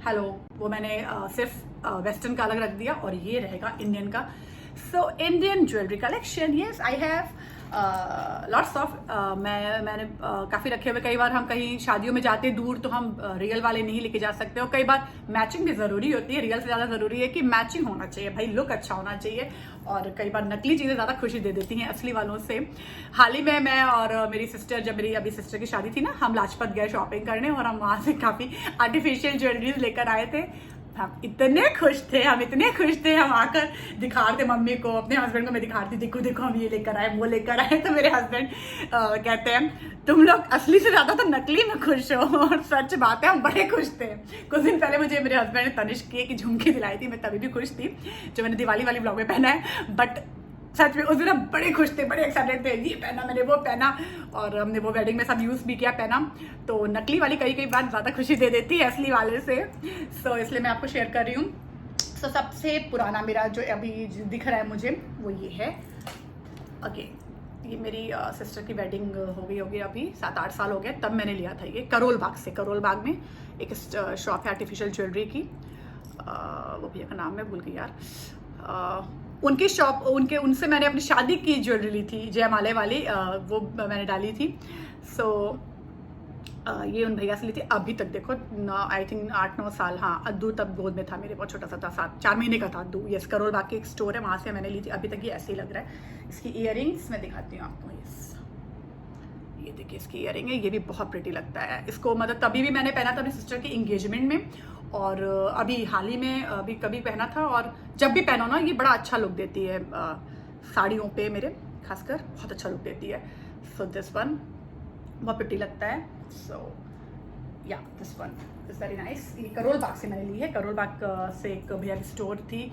Hello, वो मैंने सिर्फ वेस्टर्न का अलग रख दिया और ये रहेगा इंडियन का। So Indian jewellery collection, yes I have lots of. मैंने काफ़ी रखे हुए। कई बार हम कहीं शादियों में जाते हैं दूर, तो हम रियल वाले नहीं लेके जा सकते, और कई बार मैचिंग भी ज़रूरी होती है। रियल से ज़्यादा ज़रूरी है कि मैचिंग होना चाहिए भाई, लुक अच्छा होना चाहिए। और कई बार नकली चीज़ें ज़्यादा खुशी दे देती हैं असली वालों से। हाल ही में मैं और मेरी सिस्टर, जब मेरी अभी सिस्टर की शादी थी ना, हम लाजपत गए शॉपिंग करने और हम वहाँ से काफ़ी आर्टिफिशियल ज्वेलरीज लेकर आए थे। हम इतने खुश थे, हम आकर दिखा रहे थे मम्मी को, अपने हस्बैंड को मैं दिखा रही थी, देखो देखो हम ये लेकर आए, वो लेकर आए। तो मेरे हस्बैंड कहते हैं तुम लोग असली से ज्यादा तो नकली में खुश हो। और सच बात है, हम बड़े खुश थे। कुछ दिन पहले मुझे मेरे हस्बैंड ने तनिष्क की झुमकी दिलाई थी, मैं तभी भी खुश थी, जो मैंने दिवाली वाली ब्लॉग में पहना है। बट सच में उस दिन हम बड़े खुश थे, बड़े एक्साइटेड थे, ये पहना मैंने, वो पहना, और हमने वो वेडिंग में सब यूज़ भी किया, पहना। तो नकली वाली कई बार ज़्यादा खुशी दे देती है असली वाले से। सो इसलिए मैं आपको शेयर कर रही हूँ। सो सबसे पुराना मेरा जो अभी दिख रहा है मुझे, वो ये है। ये मेरी सिस्टर की वेडिंग हो गई होगी अभी 7-8 साल हो गए, तब मैंने लिया था ये करोल बाग से। करोल बाग में एक शॉप है आर्टिफिशियल ज्वेलरी की, वो भैया का नाम मैं भूल गई यार। उनकी शॉप, उनसे मैंने अपनी शादी की ज्वेलरी ली थी, जयमाले वाली, वो मैंने डाली थी। सो ये उन भैया से ली थी। अभी तक देखो, आई थिंक 8-9 साल। हाँ, अद्दू तब गोद में था मेरे, बहुत छोटा सा था, 7-4 महीने का था अद्दू। यस, करोल बाग की एक स्टोर है, वहाँ से मैंने ली थी। अभी तक ये ऐसे ही लग रहा है। इसकी ईयरिंग्स मैं दिखाती हूँ आपको। यस, ये देखिए इसकी ईयरिंग है, ये भी बहुत प्रिटी लगता है। इसको मतलब तभी भी मैंने पहना था अपनी सिस्टर की इंगेजमेंट में, और अभी हाल ही में अभी कभी पहना था। और जब भी पहनो ना, ये बड़ा अच्छा लुक देती है साड़ियों पे मेरे, खासकर बहुत अच्छा लुक देती है। सो दिस वन बहुत प्रिटी लगता है। सो या this one is very nice. ये करोल बाग से मैंने ली है। करोल बाग से एक भैया की स्टोर थी,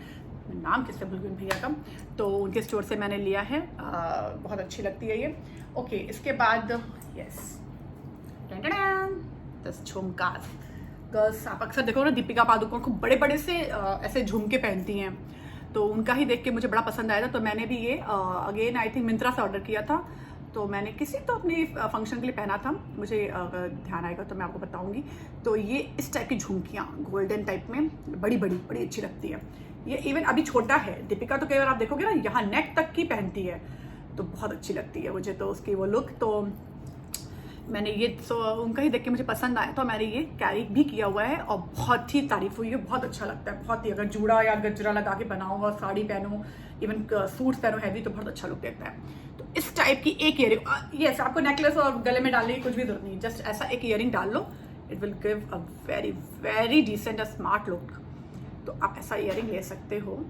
नाम किससे भूल गई भैया का, तो उनके स्टोर से मैंने लिया है। बहुत अच्छी लगती है ये। ओके, इसके बाद यस, दिस झुमकास। गर्ल्स आप अक्सर देखो ना, दीपिका पादुकोण को बड़े बड़े से ऐसे झुमके पहनती हैं, तो उनका ही देख के मुझे बड़ा पसंद आया था। तो मैंने भी ये अगेन आई थिंक मिंत्रा से ऑर्डर किया था। तो मैंने किसी तो अपने फंक्शन के लिए पहना था, मुझे ध्यान आएगा तो मैं आपको बताऊंगी। तो ये इस टाइप की झुमकियाँ गोल्डन टाइप में बड़ी अच्छी लगती है। ये इवन अभी छोटा है, दीपिका तो कई बार आप देखोगे ना, यहाँ नेक तक की पहनती है, तो बहुत अच्छी लगती है मुझे तो उसकी वो लुक। तो मैंने ये उनका ही देख के मुझे पसंद आया, तो मैंने ये कैरी भी किया हुआ है और बहुत ही तारीफ हुई है। बहुत अच्छा लगता है, बहुत ही। अगर जूड़ा या गजरा लगा के बनाओ और साड़ी पहनो, इवन सूट्स पहनो हैवी, तो बहुत अच्छा लुक देता है। तो इस टाइप की एक ईयरिंग, यस, आपको नेकलेस और गले में डालने की कुछ भी जरूरत नहीं, जस्ट ऐसा एक ईयरिंग डाल लो, it will give a very decent, a smart look. तो आप ऐसा ईयरिंग ले सकते हो।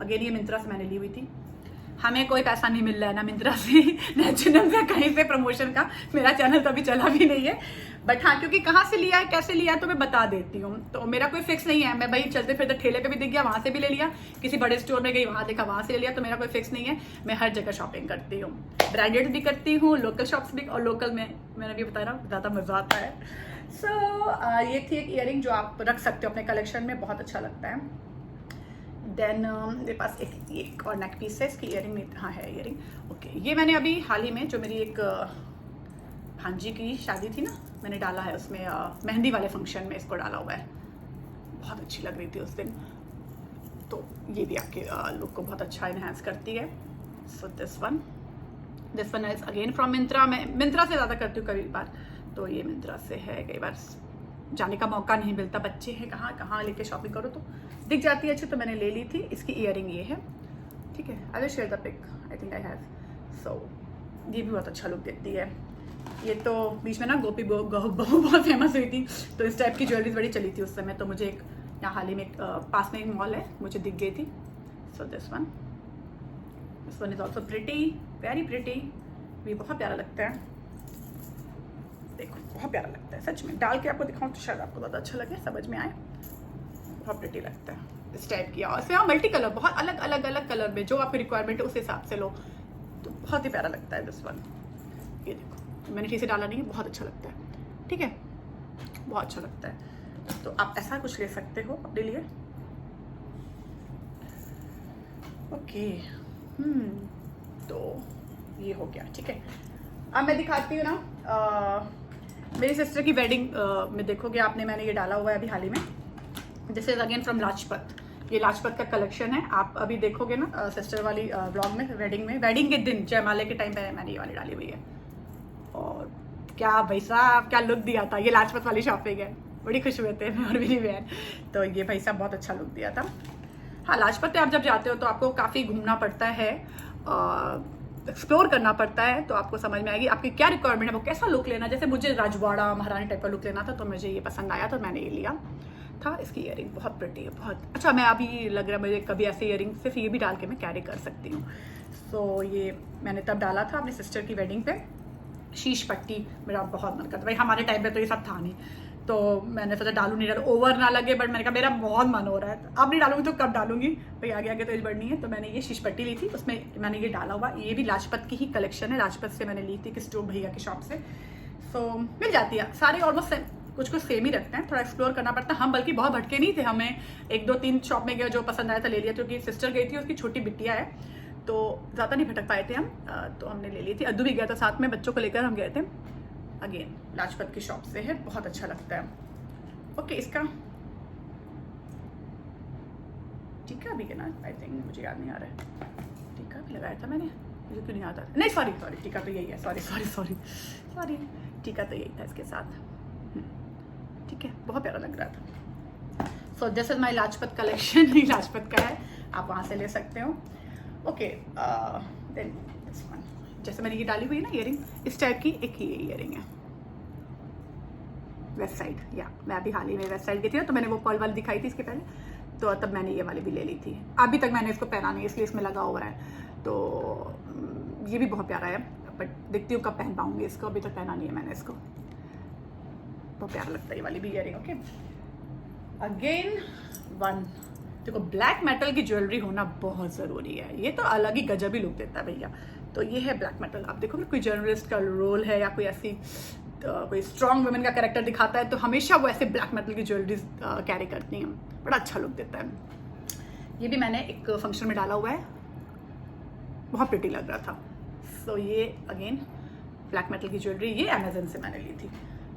अगेन ये मिंत्रा से मैंने ली हुई थी। हमें कोई पैसा नहीं मिल रहा है ना मिंत्रा से, ना चैनल से, कहीं से प्रमोशन का। मेरा चैनल तो अभी चला भी नहीं है, बट हाँ, क्योंकि कहाँ से लिया है, कैसे लिया है, तो मैं बता देती हूँ। तो मेरा कोई फिक्स नहीं है, मैं भाई चलते फिरते ठेले पे भी दिख गया, वहाँ से भी ले लिया, किसी बड़े स्टोर में गई, वहाँ देखा, वहाँ से ले लिया। तो मेरा कोई फिक्स नहीं है, मैं हर जगह शॉपिंग करती हूँ। ब्रांडेड भी करती हूँ, लोकल शॉप्स भी, और लोकल में मैंने भी बताया ना, ज़्यादा मज़ा आता है। सो ये थी एक ईयरिंग जो आप रख सकते हो अपने कलेक्शन में, बहुत अच्छा लगता है। देन मेरे पास एक और नेक पीस है, इसकी ईयरिंग नहीं, हाँ है ईयरिंग। ओके, ये मैंने अभी हाल ही में, जो मेरी एक भांजी की शादी थी ना, मैंने डाला है उसमें, मेहंदी वाले फंक्शन में इसको डाला हुआ है। बहुत अच्छी लग रही थी उस दिन, तो ये भी आपके लुक को बहुत अच्छा इन्हांस करती है। So this one is again from Myntra. मैं मिंत्रा से ज़्यादा करती हूँ कई बार, तो ये मिंत्रा से है। कई बार जाने का मौका नहीं मिलता, बच्चे हैं, कहाँ लेके शॉपिंग करो, तो दिख जाती है अच्छी, तो मैंने ले ली थी। इसकी ईयरिंग ये है, ठीक है। I will share the pic, I think I have. So ये भी बहुत अच्छा लुक देती है। ये तो बीच में ना गोपी बहू बहुत फेमस हुई थी, तो इस टाइप की ज्वेलरीज बड़ी चली थी उस समय। तो मुझे एक यहाँ हाल ही में पास में एक मॉल है, मुझे दिख गई थी। So this one is also pretty, very pretty, भी बहुत प्यारा लगता है। देखो बहुत प्यारा लगता है, सच में डाल के आपको दिखाऊं तो शायद आपको ज़्यादा अच्छा लगे, समझ में आए। बहुत प्रिटी लगता है इस टाइप की। और इसमें मल्टी कलर, बहुत अलग कलर में, जो आपकी रिक्वायरमेंट है उस हिसाब से लो, तो बहुत ही प्यारा लगता है दिस वन। ये देखो, मैंने ठीक से डाला नहीं है, बहुत अच्छा लगता है, ठीक है, बहुत अच्छा लगता है। तो आप ऐसा कुछ ले सकते हो अपने लिए। ओके, तो ये हो गया, ठीक है। अब मैं दिखाती हूँ ना, मेरी सिस्टर की वेडिंग में देखोगे आपने, मैंने ये डाला हुआ है अभी हाल ही में, this is again from Lajpat. ये लाजपत का कलेक्शन है। आप अभी देखोगे ना सिस्टर वाली ब्लॉग में, वेडिंग के दिन जयमाले के टाइम पे मैंने ये वाली डाली हुई है। और क्या भाई साहब क्या लुक दिया था। ये लाजपत वाली शॉपिंग है, बड़ी खुश हुए थे मैं और मेरी बहन। तो ये भाई साहब बहुत अच्छा लुक दिया था। हाँ, लाजपत पे आप जब जाते हो तो आपको काफ़ी घूमना पड़ता है, एक्सप्लोर करना पड़ता है, तो आपको समझ में आएगी आपकी क्या रिक्वायरमेंट है, वो कैसा लुक लेना। जैसे मुझे राजवाड़ा महारानी टाइप का लुक लेना था, तो मुझे ये पसंद आया तो मैंने ये लिया था। इसकी ईयरिंग बहुत प्रिटी है, बहुत अच्छा। मैं अभी लग रहा है मुझे कभी ऐसे ईयरिंग सिर्फ ये भी डाल के मैं कैरी कर सकती हूँ। सो ये मैंने तब डाला था अपनी सिस्टर की वेडिंग पे। शीश पट्टी मेरा बहुत मन करता, भाई हमारे टाइम पे तो ये सब था नहीं, तो मैंने सोचा डालू नहीं डालू, ओवर ना लगे, बट मैंने कहा मेरा बहुत मन हो रहा है, अब नहीं डालूंगी तो कब डालूंगी भाई, आगे आगे तो एज बढ़नी है। तो मैंने ये शीश पट्टी ली थी, उसमें मैंने ये डाला हुआ। ये भी लाजपत की ही कलेक्शन है, लाजपत से मैंने ली थी किसी जो भैया की शॉप से। सो मिल जाती है, सारे ऑलमोस्ट कुछ कुछ सेम ही रखते हैं, थोड़ा एक्सप्लोर करना पड़ता है। हम बल्कि बहुत भटके नहीं थे, हमें 1 2 3 शॉप में गए, जो पसंद आया था ले लिया, क्योंकि सिस्टर गई थी, उसकी छोटी बिटिया है, तो ज़्यादा नहीं भटक पाए थे हम। तो हमने ले ली थी। अद्दू भी गया था साथ में, बच्चों को लेकर हम गए थे। अगेन लाजपत की शॉप से है, बहुत अच्छा लगता है। ओके, इसका टीका भी है ना, आई थिंक, मुझे याद नहीं आ रहा है। टीका भी लगाया था मैंने, मुझे क्यों नहीं याद आ रहा। नहीं सॉरी, टीका तो यही है, सॉरी टीका तो यही था इसके साथ। ठीक है, बहुत प्यारा लग रहा था। So this is my Lajpat collection. ही लाजपत का है, आप वहाँ से ले सकते हो। ओके, देन दिस वन, जैसे मैंने ये डाली हुई है ना ईयरिंग, इस टाइप की एक ही ईयरिंग है, वेस्ट साइड। या मैं अभी हाल ही में वेस्ट साइड गई थी ना, तो मैंने वो पर्ल वाली दिखाई थी इसके पहले, तो तब मैंने ये वाली भी ले ली थी। अभी तक मैंने इसको पहना नहीं, इसलिए इसमें लगा हुआ है। तो ये भी बहुत प्यारा है, बट देखती हूँ कब पहन पाऊंगी इसको, अभी तक पहना नहीं है मैंने इसको। बहुत प्यारा लगता है ये वाली भी ईयरिंग। ओके, अगेन वन, देखो ब्लैक मेटल की ज्वेलरी होना बहुत ज़रूरी है, ये तो अलग ही गजब ही लुक देता है भैया। तो ये है ब्लैक मेटल। आप देखो कोई जर्नलिस्ट का रोल है या कोई ऐसी कोई स्ट्रॉन्ग वुमेन का कैरेक्टर दिखाता है, तो हमेशा वो ऐसे ब्लैक मेटल की ज्वेलरी कैरी करती हैं, बड़ा अच्छा लुक देता है। ये भी मैंने एक फंक्शन में डाला हुआ है, बहुत प्रिटी लग रहा था। सो ये अगेन ब्लैक मेटल की ज्वेलरी, ये अमेजन से मैंने ली थी,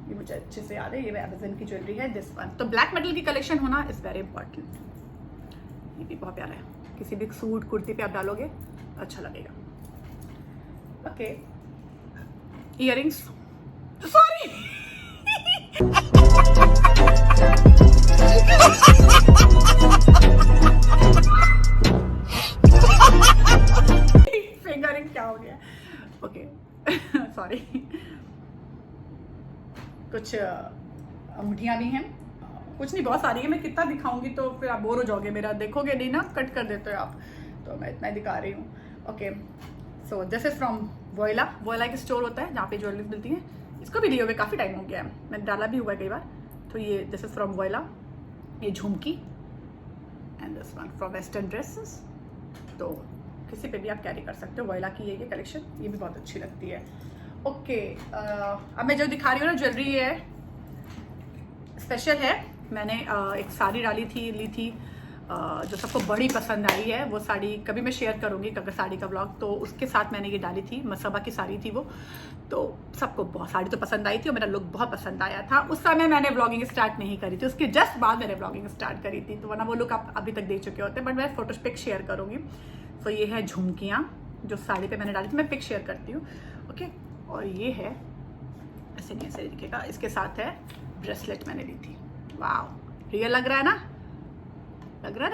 ये मुझे अच्छे से याद है, ये अमेजन की ज्वेलरी है, दिस वन। तो ब्लैक मेटल की कलेक्शन होना इज वेरी इंपॉर्टेंट। ये भी बहुत प्यारा है, किसी भी सूट कुर्ती पे आप डालोगे अच्छा लगेगा। ओके, इयरिंग्स, सॉरी फिंगरिंग क्या हो गया। Okay sorry. कुछ अंगूठियां भी हैं, कुछ नहीं, बहुत सारी है, मैं कितना दिखाऊंगी तो फिर आप बोर हो जाओगे मेरा, देखोगे नहीं ना, कट कर देते हो आप, तो मैं इतना ही दिखा रही हूँ। Okay, so this is from Voila एक स्टोर होता है जहाँ पे ज्वेलरीज मिलती हैं। इसको भी लिए हुए काफ़ी टाइम हो गया है, मैंने डाला भी हुआ है कई बार। तो ये दिस इज फ्रॉम वोयला, ये झुमकी, and this one from western dresses. तो किसी पे भी आप कैरी कर सकते हो, वोयला की ये कलेक्शन, ये भी बहुत अच्छी लगती है। ओके, अब मैं जो दिखा रही हूँ ना ज्वेलरी, ये स्पेशल है। मैंने एक साड़ी ली थी जो सबको बड़ी पसंद आई है। वो साड़ी कभी मैं शेयर करूँगी अगर साड़ी का ब्लॉग, तो उसके साथ मैंने ये डाली थी, मसबा की साड़ी थी वो। तो सबको बहुत साड़ी तो पसंद आई थी और मेरा लुक बहुत पसंद आया था। उस समय मैंने ब्लॉगिंग स्टार्ट नहीं करी थी, उसके जस्ट बाद मैंने ब्लॉगिंग स्टार्ट करी थी, तो वरना वो लुक आप अभी तक देख चुके होते हैं, बट मैं फोटो पिक शेयर करूँगी। तो ये है झुमकियाँ जो साड़ी पे मैंने डाली थी, मैं पिक शेयर करती हूँ। ओके, और ये है ऐसे नहीं, ऐसे दिखेगा, इसके साथ है ब्रेसलेट मैंने ली थी। वाह, रियल लग रहा है ना,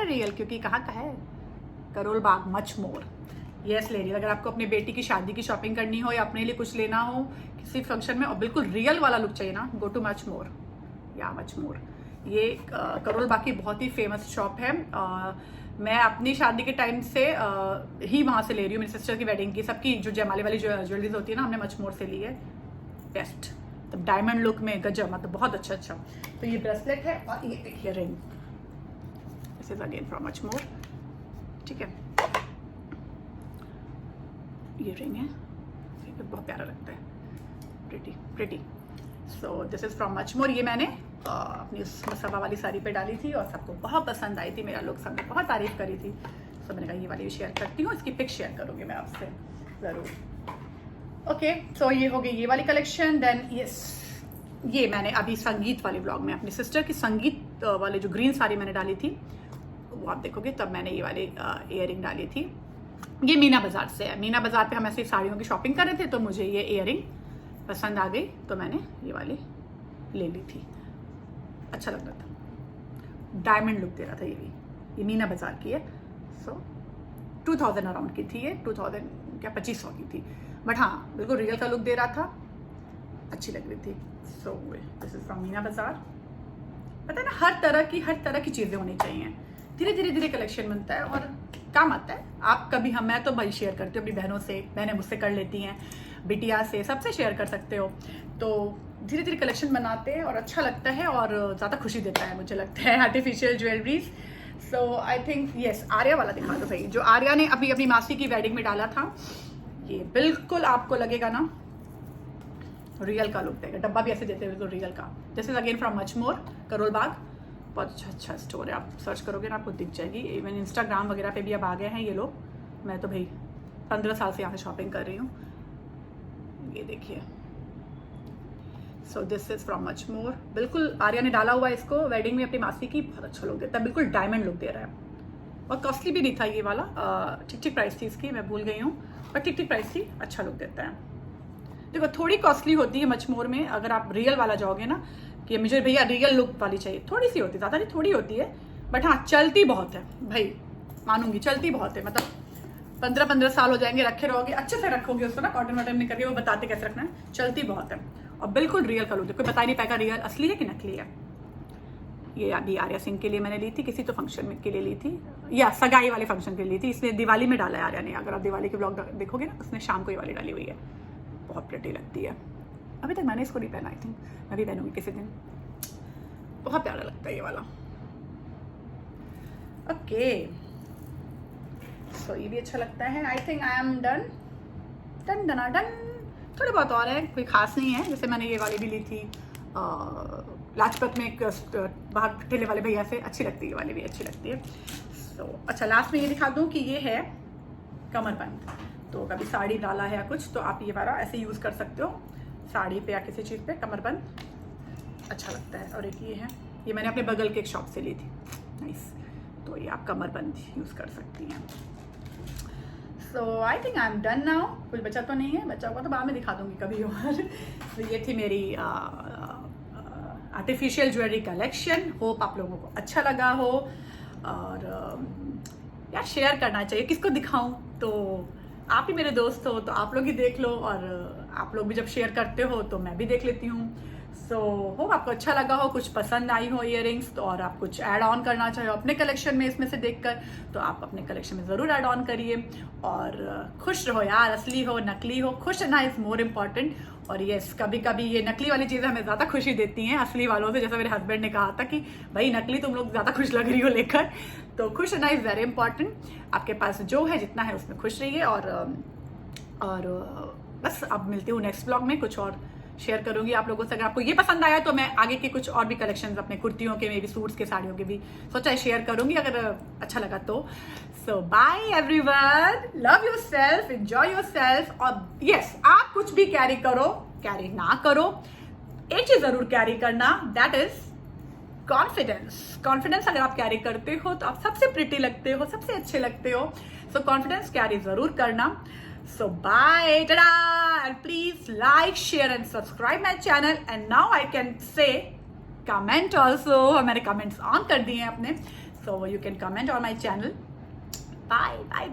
रियल, क्योंकि कहाँ का है, Karol Bagh much more. Yes lady, अगर आपको अपनी बेटी की शादी की शॉपिंग करनी हो या अपने लिए कुछ लेना हो किसी फंक्शन में और बिल्कुल रियल वाला लुक चाहिए ना, गो टू मच मोर या मच मोर। ये करोल बाग की बहुत ही फेमस शॉप है। मैं अपनी शादी के टाइम से ही वहाँ से ले रही हूँ, मेरी सिस्टर की वेडिंग की, सबकी जो जयमाले वाली ज्वेलरीज होती है ना, हमने मच मोर से ली है। बेस्ट, तो डायमंड लुक में गजब, मतलब बहुत अच्छा। तो ये ब्रेसलेट है और ये देखिए ring, this is again from much more. ठीक है, ये रिंग है, बहुत प्यारा लगता है, pretty. So this is from much more. ये मैंने अपनी उस मसबा वाली साड़ी पे डाली थी और सबको बहुत पसंद आई थी, मेरा लुक सबने बहुत तारीफ करी थी। तो मैंने कहा ये वाली शेयर करती हूँ, इसकी पिक शेयर करूँगी मैं आपसे ज़रूर। ओके, सो ये हो गई ये वाली कलेक्शन। देन यस, ये मैंने अभी संगीत वाले ब्लॉग में अपनी सिस्टर की संगीत वाले जो ग्रीन साड़ी मैंने डाली थी, वो आप देखोगे तब मैंने ये वाली इयररिंग डाली थी। ये मीना बाजार से है। मीना बाजार पे हम ऐसे साड़ियों की शॉपिंग कर रहे थे, तो मुझे ये इयररिंग पसंद आ गई, तो मैंने ये वाली ले ली थी। अच्छा लग रहा था, डायमंड लुक दे रहा था। ये मीना बाजार की है। सो 2000 अराउंड की थी ये, 2000 क्या 2500 की थी, बट हाँ बिल्कुल रियल का लुक दे रहा था, अच्छी लग रही थी। सो दिस इज फ्रॉम मीना बाजार। पता है ना, हर तरह की चीज़ें होनी चाहिए। धीरे कलेक्शन बनता है और काम आता है। आप कभी मैं तो भाई शेयर करती हूँ अपनी बहनों से, बहनें मुझसे कर लेती हैं, बिटिया से, सबसे शेयर कर सकते हो। तो धीरे कलेक्शन बनाते हैं और अच्छा लगता है और ज़्यादा खुशी देता है मुझे लगता है artificial jewelleries. So I think yes, Arya वाला दिखा दो भाई, जो आर्या ने अभी अपनी मासी की वेडिंग में डाला था। ये बिल्कुल आपको लगेगा ना रियल का लुक देगा, डब्बा भी ऐसे देते हुए तो रियल का। This is again from Muchmore, Karol Bagh. बहुत अच्छा स्टोर है, आप सर्च करोगे ना आपको दिख जाएगी। इवन इंस्टाग्राम वगैरह पे भी अब आ गए हैं ये लोग। मैं तो भाई 15 साल से यहाँ से शॉपिंग कर रही हूँ। ये देखिए, सो दिस इज फ्रॉम मचमोर। बिल्कुल आर्या ने डाला हुआ इसको वेडिंग में अपनी मासी की, बहुत अच्छा लुक देता है, बिल्कुल डायमंड लुक दे रहा है। और कॉस्टली भी नहीं था ये वाला, ठीक प्राइस थी इसकी, मैं भूल गई हूँ, पर ठीक प्राइस थी, अच्छा लुक देता है। देखो थोड़ी कॉस्टली होती है मचमोर में, अगर आप रियल वाला जाओगे ना कि मुझे भैया रियल लुक वाली चाहिए, थोड़ी सी होती है, ज़्यादा नहीं थोड़ी होती है, बट हाँ चलती बहुत है भाई, मानूंगी चलती बहुत है। मतलब 15 साल हो जाएंगे, रखे रहोगे, अच्छे से रखोगे उसको ना, कॉटन वॉटन नहीं करके, वो बताते कैसे रखना है, चलती बहुत है। और बिल्कुल रियल का लुक, कोई बता नहीं पाएगा रियल असली है कि नकली है। ये अभी आर्या सिंह के लिए मैंने ली थी, किसी तो फंक्शन में के लिए ली थी, या सगाई वाले फंक्शन के लिए ली थी। इसने दिवाली में डाला है आर्या ने, अगर आप दिवाली के ब्लॉग देखोगे ना, उसने शाम को ये वाली डाली हुई है, बहुत प्रिटी लगती है। अभी तक मैंने इसको नहीं पहना, आई थिंक मैं भी पहनूंगी किसी दिन, बहुत प्यारा लगता है ये वाला। ओके सो ये भी अच्छा लगता है। आई थिंक आई एम डन। थोड़े बहुत और है, कोई खास नहीं है। जैसे मैंने ये वाली भी ली थी लाजपत में, एक बाहर ठेले वाले भैया से, अच्छी लगती है ये वाली भी, अच्छी लगती है। सो अच्छा लास्ट में ये दिखा दूँ कि ये है कमरबंद। तो कभी साड़ी डाला है या कुछ, तो आप ये वाला ऐसे यूज़ कर सकते हो साड़ी पे या किसी चीज़ पे, कमरबंद अच्छा लगता है। और एक ये है, ये मैंने अपने बगल के एक शॉप से ली थी, नाइस। तो ये आप कमरबंद यूज़ कर सकती हैं। So I think I am done now. कुछ बचा तो नहीं है, बचा हुआ तो बाद में दिखा दूंगी कभी और। तो ये थी मेरी आर्टिफिशियल ज्वेलरी कलेक्शन। होप आप लोगों को अच्छा लगा हो, और यार शेयर करना चाहिए, किसको दिखाऊं, तो आप ही मेरे दोस्त हो तो आप लोग ही देख लो, और आप लोग भी जब शेयर करते हो तो मैं भी देख लेती हूँ। सो होप आपको अच्छा लगा हो, कुछ पसंद आई हो इयररिंग्स, तो और आप कुछ ऐड ऑन करना चाहे अपने कलेक्शन में इसमें से देखकर, तो आप अपने कलेक्शन में ज़रूर ऐड ऑन करिए। और खुश रहो यार, असली हो नकली हो, खुश रहना इज़ मोर इम्पॉर्टेंट। और यस, कभी कभी ये नकली वाली चीज़ें हमें ज़्यादा खुशी देती हैं असली वालों से। जैसे मेरे हस्बैंड ने कहा था कि भाई नकली तुम लोग ज़्यादा खुश लग रही हो लेकर, तो खुश रहना इज़ वेरी इंपॉर्टेंट। आपके पास जो है जितना है उसमें खुश रहिए। और बस अब मिलती हूँ नेक्स्ट ब्लॉग में, कुछ और शेयर करूंगी आप लोगों से। अगर आपको ये पसंद आया तो मैं आगे के कुछ और भी कलेक्शंस अपने कुर्तियों के, मेरी सूट्स के, साड़ियों के भी सोचा है शेयर करूंगी, अगर अच्छा लगा तो। So bye everyone, love yourself, enjoy yourself. और यस, आप कुछ भी कैरी करो, कैरी ना करो, एक चीज जरूर कैरी करना, दैट इज कॉन्फिडेंस। कॉन्फिडेंस अगर आप कैरी करते हो तो आप सबसे प्रिटी लगते हो, सबसे अच्छे लगते हो। सो कॉन्फिडेंस कैरी जरूर करना। So bye, tada, and please like, share and subscribe my channel. And now I can say comment also. मैंने comments on कर दिए हैं अपने, so you can comment on my channel. Bye.